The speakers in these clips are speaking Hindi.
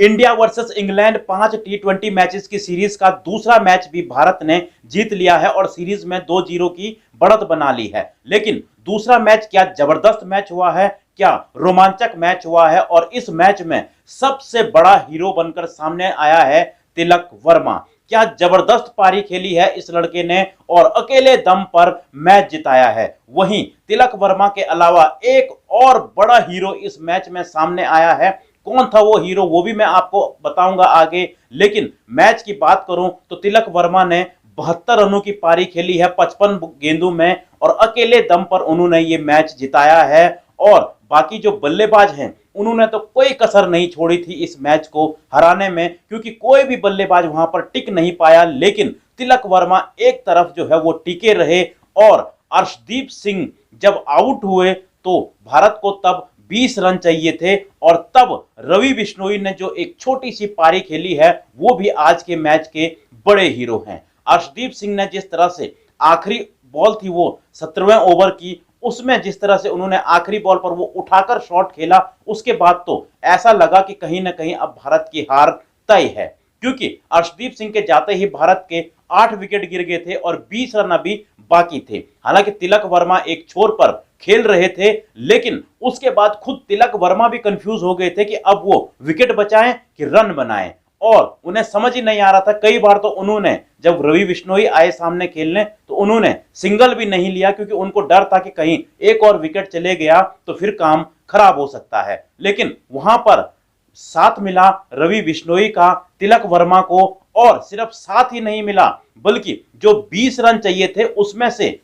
India versus England 5 T20 matches की सीरीज का दूसरा मैच भी भारत ने जीत लिया है और सीरीज में 2-0 की बढ़त बना ली है। लेकिन दूसरा मैच क्या जबरदस्त मैच हुआ है, क्या रोमांचक मैच हुआ है और इस मैच में सबसे बड़ा हीरो बनकर सामने आया है तिलक वर्मा। क्या जबरदस्त पारी खेली है इस लड़के ने और अकेले दम पर मैच जिताया है। वहीं तिलक वर्मा के अलावा एक और बड़ा हीरो इस मैच में सामने आया है। कौन था वो हीरो, वो भी मैं आपको बताऊंगा आगे। लेकिन मैच की बात करूं तो तिलक वर्मा ने 72 रनों की पारी खेली है 55 गेंदों में और अकेले दम पर उन्होंने ये मैच जिताया है। और बाकी जो बल्लेबाज हैं उन्होंने तो कोई कसर नहीं छोड़ी थी इस मैच को हराने में, क्योंकि कोई भी बल्लेबाज वहां पर टिक नहीं पाया। लेकिन तिलक वर्मा एक तरफ जो है वो टिके रहे और अर्शदीप सिंह जब आउट हुए तो भारत को तब 20 रन चाहिए थे और तब रवि बिश्नोई ने जो एक छोटी सी पारी खेली है वो भी आज के मैच के बड़े हीरो हैं। अर्शदीप सिंह ने जिस तरह से आखिरी बॉल थी वो 17वें ओवर की, उसमें जिस तरह से उन्होंने आखिरी बॉल पर वो उठाकर शॉट खेला, उसके बाद तो ऐसा लगा कि कहीं ना कहीं अब भारत की हार तय है, क्योंकि अर्शदीप सिंह के जाते ही भारत के 8 विकेट गिर गए थे और 20 रन अभी बाकी थे। हालांकि तिलक वर्मा एक छोर पर खेल रहे थे, लेकिन उसके बाद खुद तिलक वर्मा भी कंफ्यूज हो गए थे कि अब वो विकेट बचाएं कि रन बनाएं और उन्हें समझ ही नहीं आ रहा था। कई बार तो उन्होंने जब रवि बिश्नोई आए सामने खेलने तो उन्होंने सिंगल भी नहीं लिया, क्योंकि उनको डर था कि कहीं एक और विकेट चले गया तो फिर काम खराब हो सकता है। लेकिन वहां पर साथ मिला रवि बिश्नोई का तिलक वर्मा को, और सिर्फ साथ ही नहीं मिला बल्कि जो 20 रन चाहिए थे उसमें से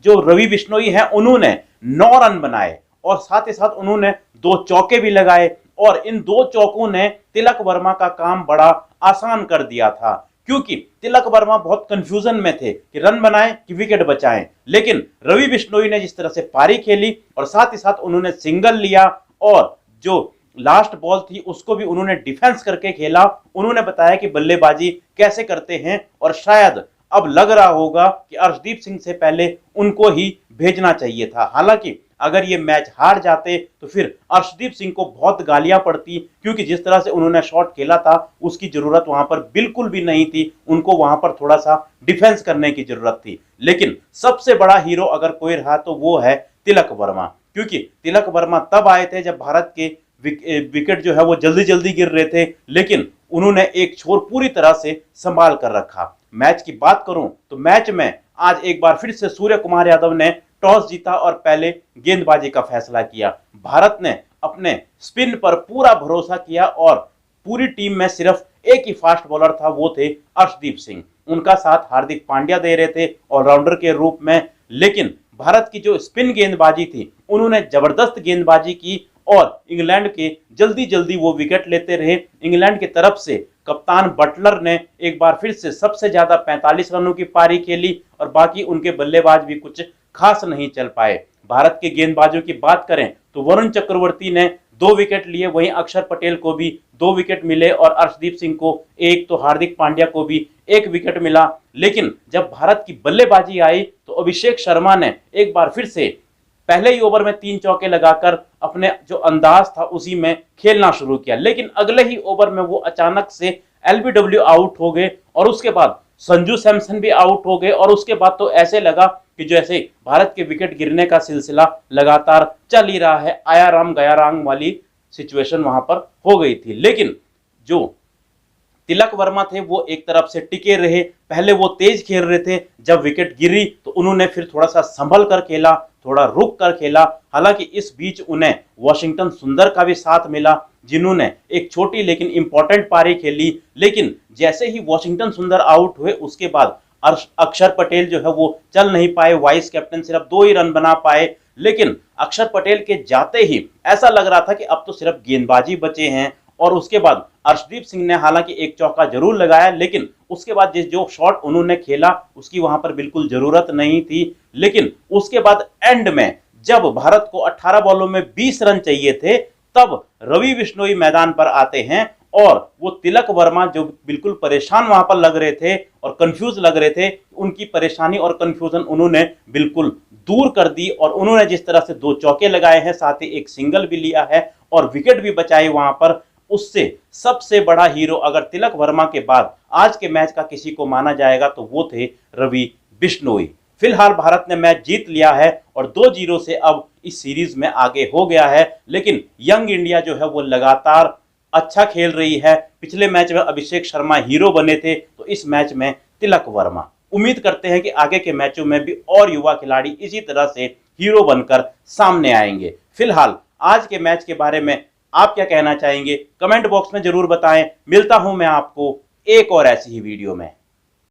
जो रवि बिश्नोई है उन्होंने 9 रन बनाए और साथ ही साथ उन्होंने 2 चौके भी लगाए और इन 2 चौकों ने तिलक वर्मा का काम बड़ा आसान कर दिया था, क्योंकि तिलक वर्मा बहुत कंफ्यूजन में थे कि रन बनाएं कि विकेट बचाएं। लेकिन रवि बिश्नोई ने जिस तरह से पारी खेली और साथ ही साथ उन्होंने सिंगल लिया और जो लास्ट बॉल थी उसको भी उन्होंने डिफेंस करके खेला। उन्होंने बताया कि बल्लेबाजी कैसे करते हैं और शायद अब लग रहा होगा कि अर्शदीप सिंह से पहले उनको ही भेजना चाहिए था। हालांकि अगर ये मैच हार जाते तो फिर अर्शदीप सिंह को बहुत गालियां पड़ती, क्योंकि जिस तरह से उन्होंने शॉट खेला था उसकी जरूरत वहां पर बिल्कुल भी नहीं थी। उनको वहां पर थोड़ा सा डिफेंस करने की जरूरत थी। लेकिन सबसे बड़ा हीरो अगर कोई रहा तो वो है तिलक वर्मा, क्योंकि तिलक वर्मा तब आए थे जब भारत के विकेट जो है वो जल्दी जल्दी गिर रहे थे, लेकिन उन्होंने एक छोर पूरी तरह से संभाल कर रखा। मैच की बात करूं तो मैच में आज एक बार फिर से सूर्य कुमार यादव ने टॉस जीता और पहले गेंदबाजी का फैसला किया। भारत ने अपने स्पिन पर पूरा भरोसा किया और पूरी टीम में सिर्फ एक ही फास्ट बॉलर था, वो थे अर्शदीप सिंह। उनका साथ हार्दिक पांड्या दे रहे थे ऑलराउंडर के रूप में। लेकिन भारत की जो स्पिन गेंदबाजी थी उन्होंने जबरदस्त गेंदबाजी की और इंग्लैंड के जल्दी जल्दी वो विकेट लेते रहे। इंग्लैंड की तरफ से कप्तान बटलर ने एक बार फिर से सबसे ज्यादा 45 रनों की पारी खेली और बाकी उनके बल्लेबाज भी कुछ खास नहीं चल पाए। भारत के गेंदबाजों की बात करें तो वरुण चक्रवर्ती ने 2 विकेट लिए, वहीं अक्षर पटेल को भी 2 विकेट मिले और अर्शदीप सिंह को 1, तो हार्दिक पांड्या को भी 1 विकेट मिला। लेकिन जब भारत की बल्लेबाजी आई तो अभिषेक शर्मा ने एक बार फिर से पहले ही ओवर में 3 चौके लगाकर अपने जो अंदाज था उसी में खेलना शुरू किया। लेकिन अगले ही ओवर में वो अचानक से एलबीडब्ल्यू आउट हो गए और उसके बाद संजू सैमसन भी आउट हो गए और उसके बाद तो ऐसे लगा कि जैसे भारत के विकेट गिरने का सिलसिला लगातार चल ही रहा है, आया राम गया राम वाली सिचुएशन वहां पर हो गई थी। लेकिन जो तिलक वर्मा थे वो एक तरफ से टिके रहे। पहले वो तेज खेल रहे थे, जब विकेट गिरी तो उन्होंने फिर थोड़ा सा संभल कर खेला, थोड़ा रुक कर खेला। हालांकि इस बीच उन्हें वॉशिंगटन सुंदर का भी साथ मिला, जिन्होंने एक छोटी लेकिन इंपॉर्टेंट पारी खेली। लेकिन जैसे ही वॉशिंगटन सुंदर आउट हुए उसके बाद अक्षर पटेल जो है वो चल नहीं पाए, वाइस कैप्टन सिर्फ 2 ही रन बना पाए। लेकिन अक्षर पटेल के जाते ही ऐसा लग रहा था कि अब तो सिर्फ गेंदबाजी बचे हैं और उसके बाद अर्शदीप सिंह ने हालांकि 1 चौका जरूर लगाया, लेकिन उसके बाद जो शॉट उन्होंने खेला उसकी वहां पर बिल्कुल जरूरत नहीं थी। लेकिन उसके बाद एंड में जब भारत को 18 बॉलों में 20 रन चाहिए थे तब रवि बिश्नोई मैदान पर आते हैं और वो तिलक वर्मा जो बिल्कुल परेशान वहां पर लग रहे थे और कंफ्यूज लग रहे थे, उनकी परेशानी और कंफ्यूजन उन्होंने बिल्कुल दूर कर दी और उन्होंने जिस तरह से 2 चौके लगाए हैं, साथ ही 1 सिंगल भी लिया है और विकेट भी बचाए वहां पर, उससे सबसे बड़ा हीरो अगर तिलक वर्मा के बाद आज के मैच का किसी को माना जाएगा तो वो थे रवि बिश्नोई। फिलहाल भारत ने मैच जीत लिया है और 2-0 से अब इस सीरीज में आगे हो गया है, लेकिन यंग इंडिया जो है वो लगातार अच्छा खेल रही है। पिछले मैच में अभिषेक शर्मा हीरो बने थे, तो इस मैच में तिलक वर्मा। उम्मीद करते हैं कि आगे के मैचों में भी और युवा खिलाड़ी इसी तरह से हीरो बनकर सामने आएंगे। फिलहाल आज के मैच के बारे में आप क्या कहना चाहेंगे, कमेंट बॉक्स में जरूर बताएं। मिलता हूं मैं आपको एक और ऐसी ही वीडियो में।